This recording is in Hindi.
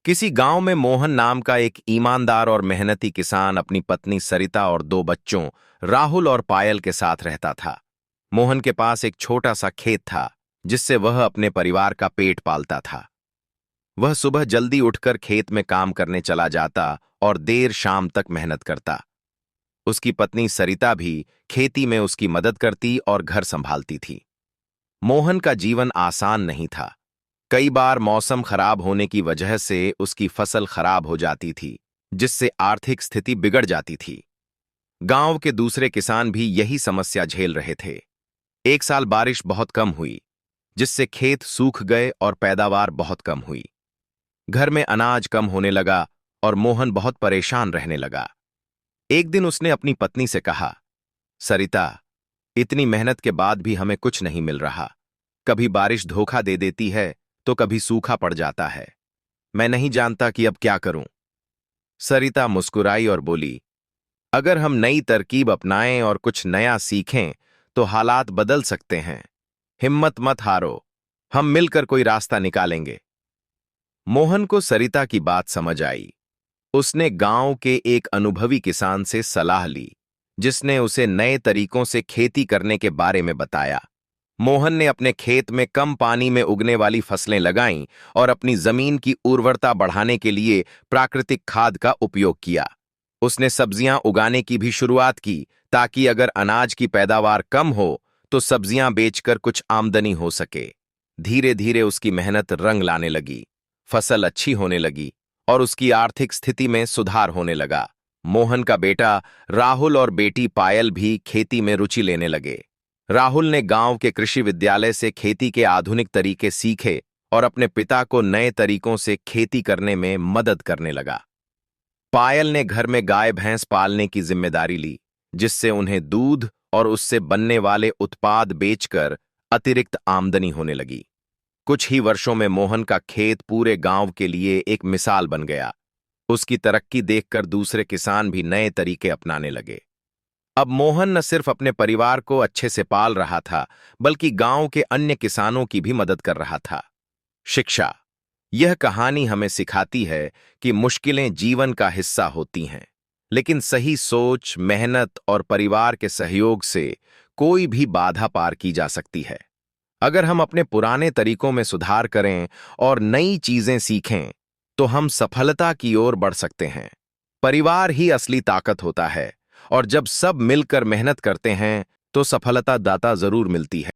किसी गांव में मोहन नाम का एक ईमानदार और मेहनती किसान अपनी पत्नी सरिता और दो बच्चों राहुल और पायल के साथ रहता था। मोहन के पास एक छोटा सा खेत था जिससे वह अपने परिवार का पेट पालता था। वह सुबह जल्दी उठकर खेत में काम करने चला जाता और देर शाम तक मेहनत करता। उसकी पत्नी सरिता भी खेती में उसकी मदद करती और घर संभालती थी। मोहन का जीवन आसान नहीं था। कई बार मौसम खराब होने की वजह से उसकी फसल खराब हो जाती थी, जिससे आर्थिक स्थिति बिगड़ जाती थी। गांव के दूसरे किसान भी यही समस्या झेल रहे थे। एक साल बारिश बहुत कम हुई, जिससे खेत सूख गए और पैदावार बहुत कम हुई। घर में अनाज कम होने लगा और मोहन बहुत परेशान रहने लगा। एक दिन उसने अपनी पत्नी से कहा, सरिता, इतनी मेहनत के बाद भी हमें कुछ नहीं मिल रहा। कभी बारिश धोखा दे देती है तो कभी सूखा पड़ जाता है। मैं नहीं जानता कि अब क्या करूं। सरिता मुस्कुराई और बोली, अगर हम नई तरकीब अपनाएं और कुछ नया सीखें तो हालात बदल सकते हैं। हिम्मत मत हारो, हम मिलकर कोई रास्ता निकालेंगे। मोहन को सरिता की बात समझ आई। उसने गांव के एक अनुभवी किसान से सलाह ली, जिसने उसे नए तरीकों से खेती करने के बारे में बताया। मोहन ने अपने खेत में कम पानी में उगने वाली फसलें लगाईं और अपनी जमीन की उर्वरता बढ़ाने के लिए प्राकृतिक खाद का उपयोग किया। उसने सब्जियां उगाने की भी शुरुआत की, ताकि अगर अनाज की पैदावार कम हो तो सब्जियां बेचकर कुछ आमदनी हो सके। धीरे धीरे उसकी मेहनत रंग लाने लगी। फसल अच्छी होने लगी और उसकी आर्थिक स्थिति में सुधार होने लगा। मोहन का बेटा राहुल और बेटी पायल भी खेती में रुचि लेने लगे। राहुल ने गांव के कृषि विद्यालय से खेती के आधुनिक तरीके सीखे और अपने पिता को नए तरीकों से खेती करने में मदद करने लगा। पायल ने घर में गाय भैंस पालने की जिम्मेदारी ली, जिससे उन्हें दूध और उससे बनने वाले उत्पाद बेचकर अतिरिक्त आमदनी होने लगी। कुछ ही वर्षों में मोहन का खेत पूरे गांव के लिए एक मिसाल बन गया। उसकी तरक्की देखकर दूसरे किसान भी नए तरीके अपनाने लगे। अब मोहन न सिर्फ अपने परिवार को अच्छे से पाल रहा था, बल्कि गांव के अन्य किसानों की भी मदद कर रहा था। शिक्षा। यह कहानी हमें सिखाती है कि मुश्किलें जीवन का हिस्सा होती हैं, लेकिन सही सोच, मेहनत और परिवार के सहयोग से कोई भी बाधा पार की जा सकती है। अगर हम अपने पुराने तरीकों में सुधार करें और नई चीजें सीखें, तो हम सफलता की ओर बढ़ सकते हैं। परिवार ही असली ताकत होता है और जब सब मिलकर मेहनत करते हैं तो सफलता दाता जरूर मिलती है।